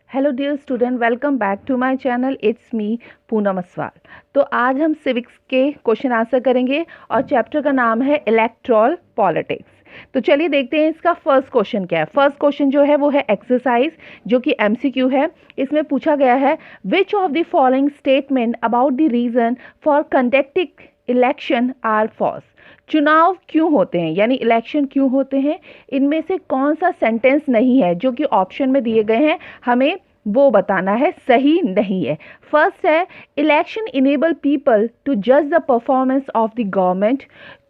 Hello dear student, welcome back to my channel. It's me Poonam Aswal. तो आज हम civics के क्वेश्चन आंसर करेंगे और चैप्टर का नाम है इलेक्टोरल पॉलिटिक्स। तो चलिए देखते हैं इसका फर्स्ट क्वेश्चन क्या है। फर्स्ट क्वेश्चन जो है वो है एक्सरसाइज, जो कि एमसीक्यू है। इसमें पूछा गया है which of the following statement about the reason for conducting election are false. चुनाव क्यों होते हैं, यानी इलेक्शन क्यों होते हैं, इनमें से कौन सा सेंटेंस नहीं है जो कि ऑप्शन में दिए गए हैं, हमें वो बताना है सही नहीं है। फर्स्ट है इलेक्शन इनेबल पीपल टू जज the performance of the government.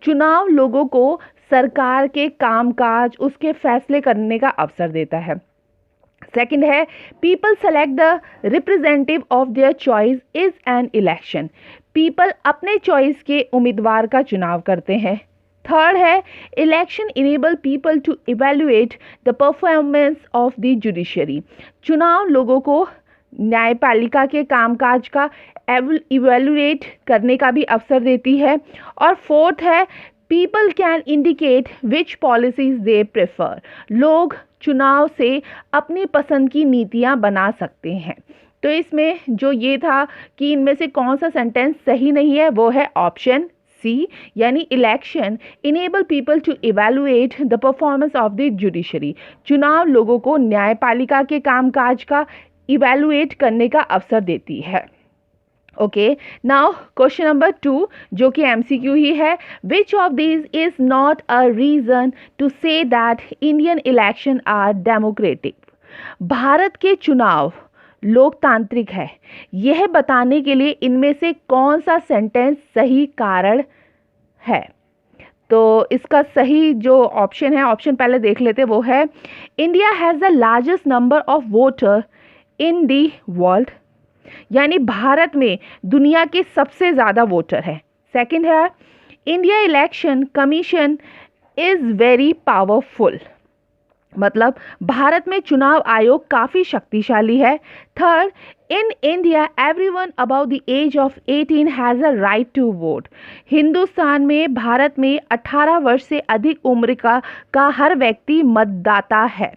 चुनाव लोगों को सरकार के कामकाज, उसके फैसले करने का अवसर देता है। सेकंड है people select the representative of their choice is an election. People अपने चॉइस के उम्मीदवार का चुनाव करते हैं। थर्ड है election enable people to evaluate the performance of the judiciary. चुनाव लोगों को न्यायपालिका के कामकाज का इवेल्युएट करने का भी अवसर देती है। और फोर्थ है people can indicate which policies they prefer. लोग चुनाव से अपनी पसंद की नीतियां बना सकते हैं। तो इसमें जो ये था कि इनमें से कौन सा सेंटेंस सही नहीं है, वो है ऑप्शन सी, यानी election enable people to evaluate the performance of the judiciary. चुनाव लोगों को न्यायपालिका के कामकाज का इवेलुएट करने का अवसर देती है। ओके, नाउ क्वेश्चन नंबर 2 जो कि एमसीक्यू ही है। Which of these is not a reason to say that Indian election are democratic. Bharat के चुनाव लोकतांत्रिक है, यह बताने के लिए इनमें से कौन सा सेंटेंस सही कारण है। तो इसका सही जो ऑप्शन है, ऑप्शन पहले देख लेते, वो है India has the largest number of voter in the world, यानी भारत में दुनिया के सबसे ज़्यादा वोटर है। सेकंड है India election commission is very powerful, मतलब भारत में चुनाव आयोग काफ़ी शक्तिशाली है। Third in India everyone above the age of 18 has a right to vote. Hindustan में, भारत में 18 वर्ष से अधिक उम्र का हर व्यक्ति मतदाता है।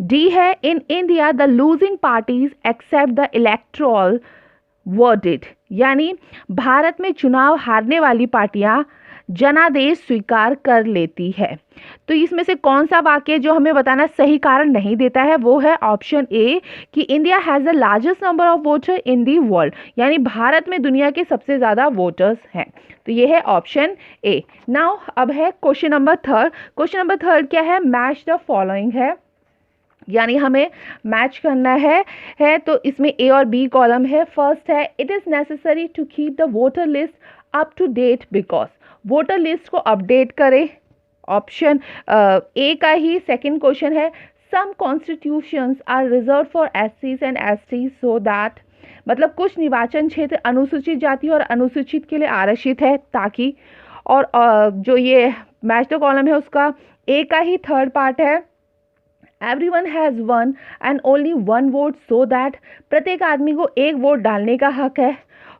डी है in India the losing parties accept the electoral verdict, यानी भारत में चुनाव हारने वाली पार्टियां जनादेश स्वीकार कर लेती है। तो इसमें से कौन सा वाक्य जो हमें बताना सही कारण नहीं देता है, वो है ऑप्शन ए कि India has the largest number of voter in the world, यानी भारत में दुनिया के सबसे ज़्यादा वोटर्स हैं। तो ये है ऑप्शन ए। नाउ अब है question number third. Question number third क्या है, मैच द फॉलोइंग है, यानी हमें मैच करना है। तो इसमें ए और बी कॉलम है। फर्स्ट है it is necessary to keep the voter list up to date because. Voter list को अपडेट करें, ऑप्शन ए का ही सेकंड क्वेश्चन है। Some constituencies are reserve for एससीज एंड एसटी सो दैट, मतलब कुछ निर्वाचन क्षेत्र अनुसूचित जाति और अनुसूचित के लिए आरक्षित है ताकि। और जो ये मैच द कॉलम है उसका ए का ही थर्ड पार्ट है। Everyone has one and only one vote so that, प्रत्येक आदमी को एक वोट डालने का हक है।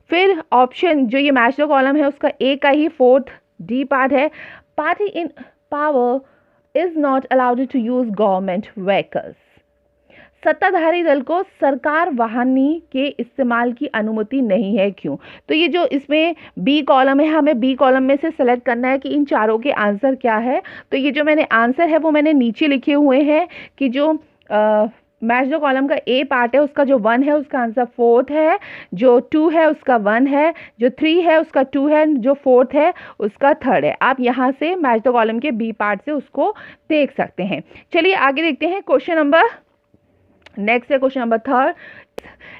फिर ऑप्शन जो ये मैच द कॉलम है उसका ए का ही फोर्थ डी पार्ट है। Party in power is not allowed to use government vehicles. सत्ताधारी दल को सरकार वाहनी के इस्तेमाल की अनुमति नहीं है, क्यों। तो ये जो इसमें बी कॉलम है, हमें बी कॉलम में से सेलेक्ट करना है कि इन चारों के आंसर क्या है। तो ये जो मैंने आंसर है वो मैंने नीचे लिखे हुए हैं कि जो मैच द कॉलम का ए पार्ट है उसका जो 1 है उसका आंसर 4th है, जो 2 है उसका 1 है, जो 3 है उसका 2 है, जो 4th है उसका 3rd है। आप यहाँ से मैच द कॉलम के बी पार्ट से उसको देख सकते हैं। चलिए आगे देखते हैं क्वेश्चन नंबर नेक्स्ट है question number third.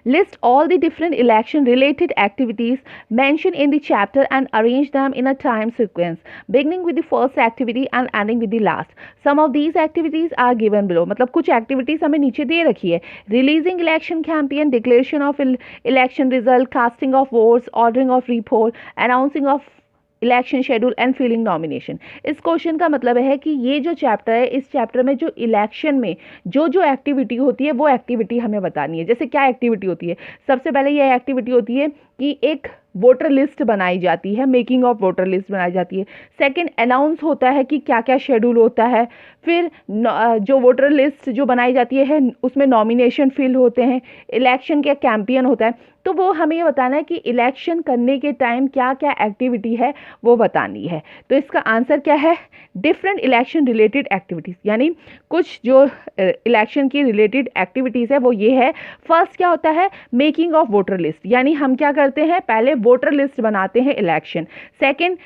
List all the different election related activities mentioned in the chapter and arrange them in a time sequence beginning with the first activity and ending with the last. Some of these activities are given below, मतलब कुछ activities हमें नीचे दे रखी है। Releasing election campaign, declaration of election result, casting of votes, ordering of repoll, announcing of election schedule and filling nomination. इस question का मतलब है कि ये जो चैप्टर है, इस चैप्टर में जो इलेक्शन में जो जो एक्टिविटी होती है वो एक्टिविटी हमें बतानी है। जैसे क्या एक्टिविटी होती है, सबसे पहले ये एक्टिविटी होती है कि एक वोटर लिस्ट बनाई जाती है, मेकिंग ऑफ वोटर लिस्ट बनाई जाती है। सेकंड, अनाउंस होता है कि क्या क्या शेड्यूल होता है। फिर जो वोटर लिस्ट जो बनाई जाती है उसमें नॉमिनेशन फिल होते हैं, इलेक्शन का कैंपेन होता है। तो वो हमें ये बताना है कि इलेक्शन करने के टाइम क्या क्या एक्टिविटी है वो बतानी है। तो इसका आंसर क्या है? डिफरेंट इलेक्शन रिलेटेड एक्टिविटीज़, यानी कुछ जो इलेक्शन की रिलेटेड एक्टिविटीज़ है वो ये है। फर्स्ट क्या होता है? मेकिंग ऑफ वोटर लिस्ट, यानी हम क्या करते हैं? पहले वोटर लिस्ट बनाते हैं election. Second,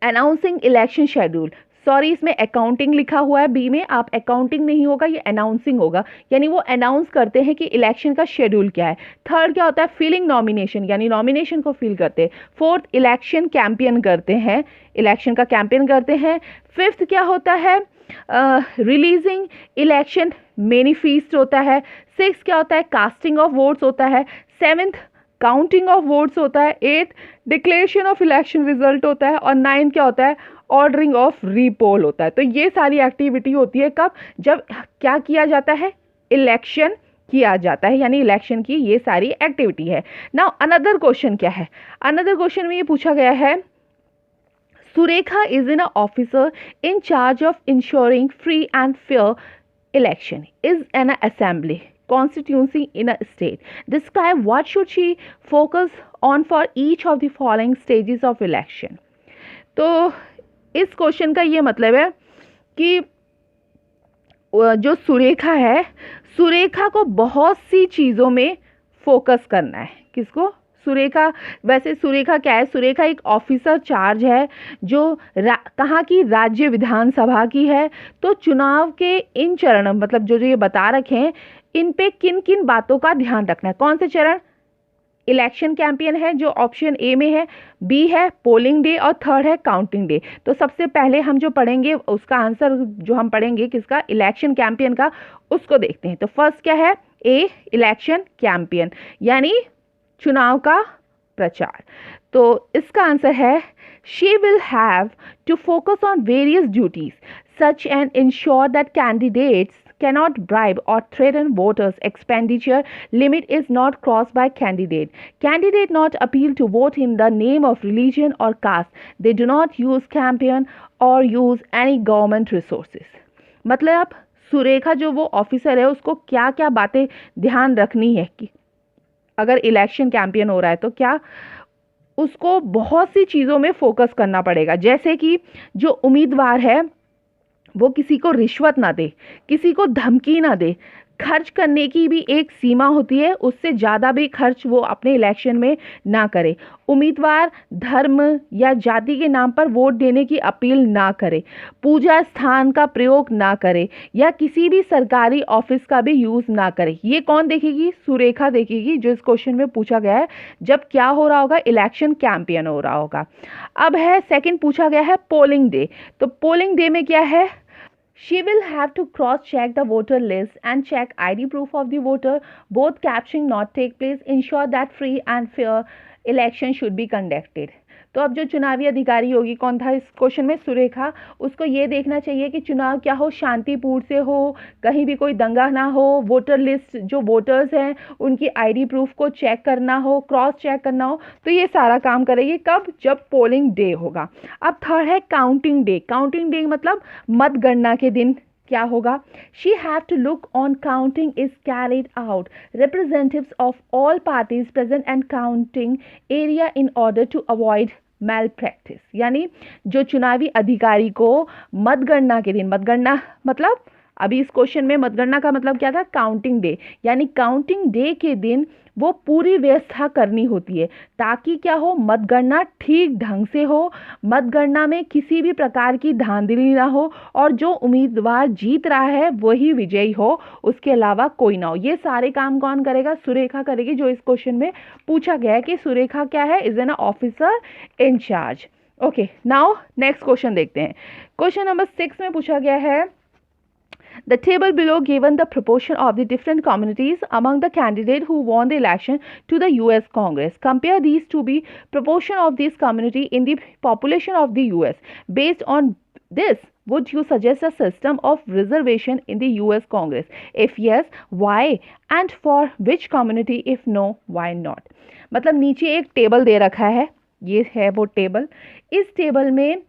announcing election schedule, sorry इसमें अकाउंटिंग लिखा हुआ है बी में, आप अकाउंटिंग नहीं होगा, ये अनाउंसिंग होगा, यानी वो अनाउंस करते हैं कि इलेक्शन का शेड्यूल क्या है। थर्ड क्या होता है? फिलिंग नॉमिनेशन, यानी नॉमिनेशन को फिल करते हैं। फोर्थ, इलेक्शन कैंपेन करते हैं, इलेक्शन का कैंपेन करते हैं। फिफ्थ क्या होता है? रिलीजिंग इलेक्शन मैनिफेस्टो होता है। सिक्स क्या होता है? कास्टिंग ऑफ वोट्स होता है। सेवेंथ, काउंटिंग ऑफ वोट्स होता है। At, declaration of election result होता है। और नाइन्थ क्या होता है? ऑर्डरिंग ऑफ रीपोल होता है। तो ये सारी एक्टिविटी होती है कब? जब क्या किया जाता है? इलेक्शन किया जाता है, यानी इलेक्शन की ये सारी एक्टिविटी है। नाउ अनदर क्वेश्चन क्या है? अनदर क्वेश्चन में ये पूछा गया है, Surekha is an officer in charge of ensuring free and fair election is an assembly constituency in a state. Describe what should she focus on for each of the following stages of election. तो इस question का ये मतलब है कि जो सुरेखा है, सुरेखा को बहुत सी चीज़ों में फोकस करना है। किसको? सुरेखा। वैसे सुरेखा क्या है? सुरेखा एक ऑफिसर चार्ज है जो कहाँ की? राज्य विधानसभा की है। तो चुनाव के इन चरण, मतलब जो जो ये बता रखे हैं, इन पे किन किन बातों का ध्यान रखना है। कौन से चरण? इलेक्शन कैंपेन है जो ऑप्शन ए में है, बी है पोलिंग डे, और थर्ड है काउंटिंग डे। तो सबसे पहले हम जो पढ़ेंगे उसका आंसर जो हम पढ़ेंगे किसका? इलेक्शन कैंपेन का, उसको देखते हैं। तो फर्स्ट क्या है? ए, इलेक्शन कैंपेन, यानी चुनाव का प्रचार। तो इसका आंसर है, she will have to focus on various duties such and ensure that candidates cannot bribe or threaten voters. Expenditure limit is not crossed by candidate. Candidate not appeal to vote in the name of religion or caste. They do not use campaign or use any government resources. मतलब सुरेखा जो वो officer है उसको क्या क्या बातें ध्यान रखनी है कि अगर इलेक्शन कैंपेन हो रहा है तो क्या उसको बहुत सी चीज़ों में फोकस करना पड़ेगा। जैसे कि जो उम्मीदवार है वो किसी को रिश्वत ना दे, किसी को धमकी ना दे, खर्च करने की भी एक सीमा होती है, उससे ज़्यादा भी खर्च वो अपने इलेक्शन में ना करे। उम्मीदवार धर्म या जाति के नाम पर वोट देने की अपील ना करे, पूजा स्थान का प्रयोग ना करे, या किसी भी सरकारी ऑफिस का भी यूज़ ना करे। ये कौन देखेगी? सुरेखा देखेगी, जो इस क्वेश्चन में पूछा गया है जब क्या हो रहा होगा? इलेक्शन कैंपेन हो रहा होगा। अब है सेकंड पूछा गया है पोलिंग डे। तो पोलिंग डे में क्या है? She will have to cross-check the voter list and check ID proof of the voter. Both capturing not take place. Ensure that free and fair election should be conducted. तो अब जो चुनावी अधिकारी होगी, कौन था इस क्वेश्चन में? सुरेखा। उसको ये देखना चाहिए कि चुनाव क्या हो? शांतिपूर्ण से हो, कहीं भी कोई दंगा ना हो, वोटर लिस्ट जो वोटर्स हैं उनकी आईडी प्रूफ को चेक करना हो, क्रॉस चेक करना हो। तो ये सारा काम करेगी कब? जब पोलिंग डे होगा। अब थर्ड है काउंटिंग डे। काउंटिंग डे मतलब मतगणना के दिन क्या होगा? She have to look on counting is carried out. Representatives of all parties present and counting area in order to avoid malpractice. यानी जो चुनावी अधिकारी को मतगणना के दिन, मतगणना मतलब अभी इस क्वेश्चन में मतगणना का मतलब क्या था? काउंटिंग डे, यानी काउंटिंग डे के दिन वो पूरी व्यवस्था करनी होती है ताकि क्या हो? मतगणना ठीक ढंग से हो, मतगणना में किसी भी प्रकार की धांधली ना हो, और जो उम्मीदवार जीत रहा है वही विजयी हो, उसके अलावा कोई ना हो। ये सारे काम कौन करेगा? सुरेखा करेगी, जो इस क्वेश्चन में पूछा गया है कि सुरेखा क्या है? Is an officer in charge. Okay, now next question देखते हैं। क्वेश्चन नंबर 6 में पूछा गया है, the table below given the proportion of the different communities among the candidate who won the election to the US Congress. Compare these to be proportion of this community in the population of the US. Based on this, would you suggest a system of reservation in the US Congress? If yes, why? And for which community? If no, why not? मतलब नीचे एक table दे रखा है, ये है वो table. इस table में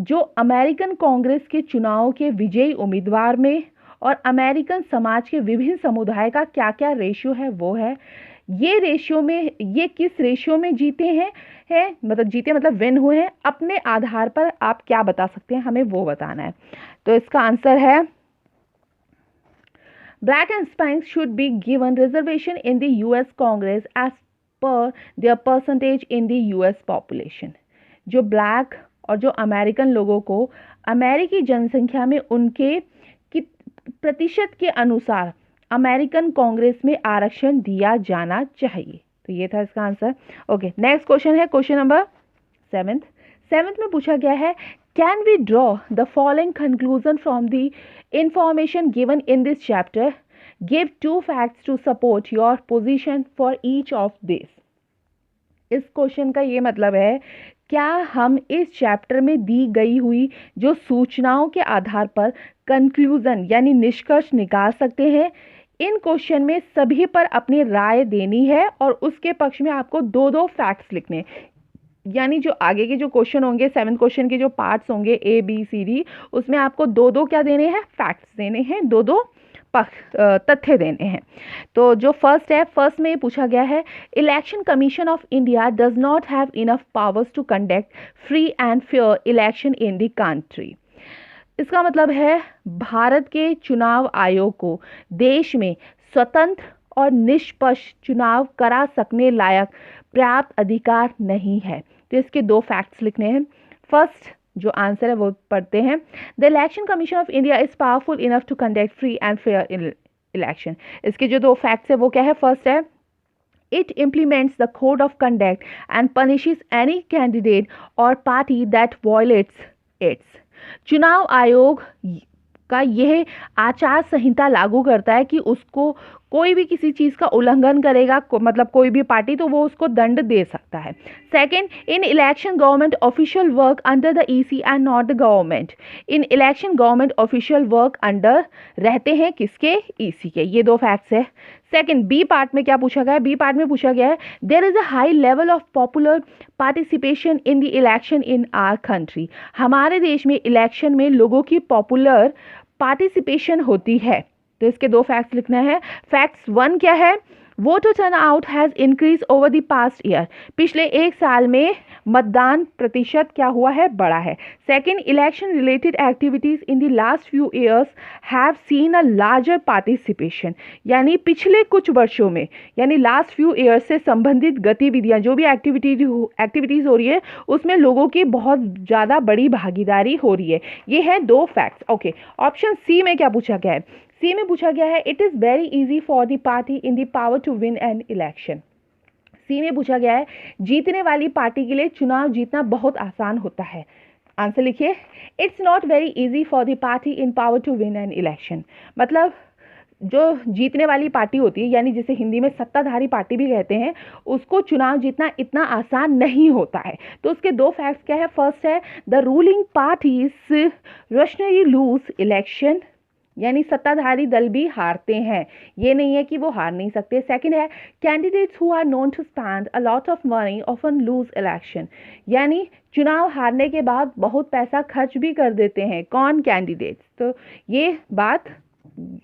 जो अमेरिकन कांग्रेस के चुनाव के विजयी उम्मीदवार में और अमेरिकन समाज के विभिन्न समुदाय का क्या क्या रेशियो है वो है। ये रेशियो में, ये किस रेशियो में जीते हैं मतलब जीते मतलब विन हुए हैं, अपने आधार पर आप क्या बता सकते हैं, हमें वो बताना है। तो इसका आंसर है black and Hispanics should be given reservation in the US Congress as per their percentage in the US population. जो ब्लैक और जो अमेरिकन लोगों को अमेरिकी जनसंख्या में उनके प्रतिशत के अनुसार अमेरिकन कांग्रेस में आरक्षण दिया जाना चाहिए। तो ये था इसका आंसर। ओके, नेक्स्ट क्वेश्चन है क्वेश्चन नंबर 7th में पूछा गया है, can we draw the following conclusion from the information given in this chapter, give 2 facts to support your position for each of this. इस क्वेश्चन का ये मतलब है, क्या हम इस चैप्टर में दी गई हुई जो सूचनाओं के आधार पर कंक्लूजन यानी निष्कर्ष निकाल सकते हैं। इन क्वेश्चन में सभी पर अपनी राय देनी है और उसके पक्ष में आपको 2-2 फैक्ट्स लिखने, यानी जो आगे के जो क्वेश्चन होंगे 7th क्वेश्चन के जो पार्ट्स होंगे A B C D, उसमें आपको 2-2 क्या देने हैं, फैक्ट्स देने हैं, 2-2 तथ्य देने हैं। तो जो फर्स्ट है, फर्स्ट में पूछा गया है, election commission of India does not have enough powers to conduct free and fair election in the country. इसका मतलब है भारत के चुनाव आयोग को देश में स्वतंत्र और निष्पक्ष चुनाव करा सकने लायक पर्याप्त अधिकार नहीं है। तो इसके 2 फैक्ट्स लिखने हैं। फर्स्ट जो आंसर है वो पढ़ते हैं, the election commission of India is powerful enough to conduct free and fair election. इसके जो 2 फैक्ट्स है वो क्या है, फर्स्ट है, it implements the code of conduct and punishes any candidate or party that violates its। चुनाव आयोग का यह आचार संहिता लागू करता है कि उसको कोई भी किसी चीज़ का उल्लंघन करेगा, मतलब कोई भी पार्टी, तो वो उसको दंड दे सकता है। Second, in election government official work under the EC and not the government. In election government official work under रहते हैं किसके, ईसी के। ये 2 फैक्ट्स है। सेकंड, बी पार्ट में क्या पूछा गया है, बी पार्ट में पूछा गया है, there is a high level of popular participation in the election in our country. हमारे देश में इलेक्शन में लोगों की पॉपुलर पार्टिसिपेशन होती है। तो इसके 2 फैक्ट्स लिखना है। फैक्ट्स 1 क्या है, voter turnout has increase over the past year. पिछले 1 साल में मतदान प्रतिशत क्या हुआ है, बढ़ा है। Second, election related activities in the last few years have seen a larger participation. यानी पिछले कुछ वर्षों में, यानी लास्ट फ्यू ईयर्स से संबंधित गतिविधियां, जो भी एक्टिविटीज हो रही है उसमें लोगों की बहुत ज़्यादा बड़ी भागीदारी हो रही है। ये है 2 फैक्ट्स। ओके, ऑप्शन सी में क्या पूछा गया है, सी में पूछा गया है, it is very easy for the party in the power to win an election. C में पूछा गया है, जीतने वाली पार्टी के लिए चुनाव जीतना बहुत आसान होता है। आंसर लिखिए, it's not very easy for the party in power to win an election. मतलब जो जीतने वाली पार्टी होती है, यानी जिसे हिंदी में सत्ताधारी पार्टी भी कहते हैं, उसको चुनाव जीतना इतना आसान नहीं होता है। तो उसके 2 फैक्ट्स क्या है, फर्स्ट है, the ruling parties rationally lose election, यानी सत्ताधारी दल भी हारते हैं, ये नहीं है कि वो हार नहीं सकते। सेकंड है, candidates who are known to spend a lot of money often lose election, यानी चुनाव हारने के बाद बहुत पैसा खर्च भी कर देते हैं। कौन, कैंडिडेट्स। तो ये बात,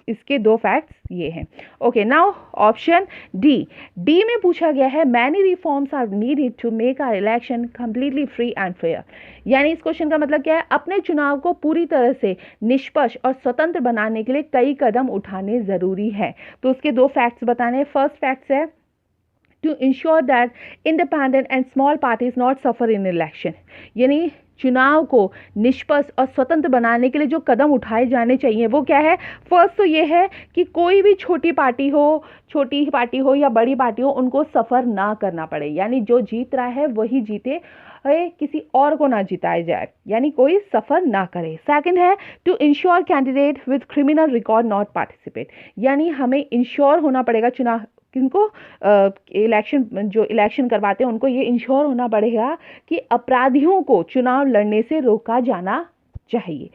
इसके 2 फैक्ट्स ये हैं। ओके, नाउ ऑप्शन डी में पूछा गया है, many reforms are needed to make our election completely free and fair. यानी इस क्वेश्चन का मतलब क्या है, अपने चुनाव को पूरी तरह से निष्पक्ष और स्वतंत्र बनाने के लिए कई कदम उठाने जरूरी है। तो उसके 2 फैक्ट्स बताने। फर्स्ट फैक्ट्स है, to ensure that independent and small parties not suffer in election। यानी चुनाव को निष्पक्ष और स्वतंत्र बनाने के लिए जो कदम उठाए जाने चाहिए वो क्या है। फर्स्ट तो ये है कि कोई भी छोटी पार्टी हो या बड़ी पार्टी हो, उनको सफ़र ना करना पड़े, यानी जो जीत रहा है वही जीते, किसी और को ना जिताया जाए, यानी कोई सफ़र ना करे। सेकंड है, to ensure candidate with criminal record not participate, यानी हमें इंश्योर होना पड़ेगा, चुनाव किनको, जो इलेक्शन करवाते हैं उनको ये इंश्योर होना पड़ेगा कि अपराधियों को चुनाव लड़ने से रोका जाना चाहिए।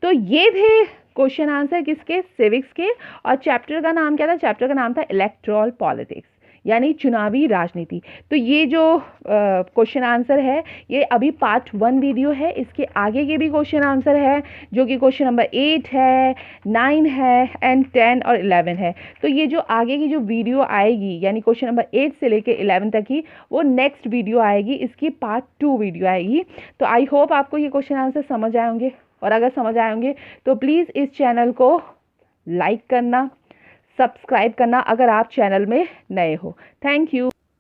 तो ये थे क्वेश्चन आंसर किसके, सिविक्स के। और चैप्टर का नाम क्या था, चैप्टर का नाम था इलेक्टोरल पॉलिटिक्स, यानी चुनावी राजनीति। तो ये जो क्वेश्चन आंसर है ये अभी पार्ट 1 वीडियो है, इसके आगे के भी क्वेश्चन आंसर है जो कि क्वेश्चन नंबर 8 है, 9 है एंड 10 और 11 है। तो ये जो आगे की जो वीडियो आएगी यानी क्वेश्चन नंबर 8 से लेके 11 तक की, वो नेक्स्ट वीडियो आएगी, इसकी पार्ट 2 वीडियो आएगी। तो आई होप आपको ये क्वेश्चन आंसर समझ आए होंगे, और अगर समझ आए होंगे तो प्लीज़ इस चैनल को लाइक करना, सब्सक्राइब करना अगर आप चैनल में नए हो। Thank you.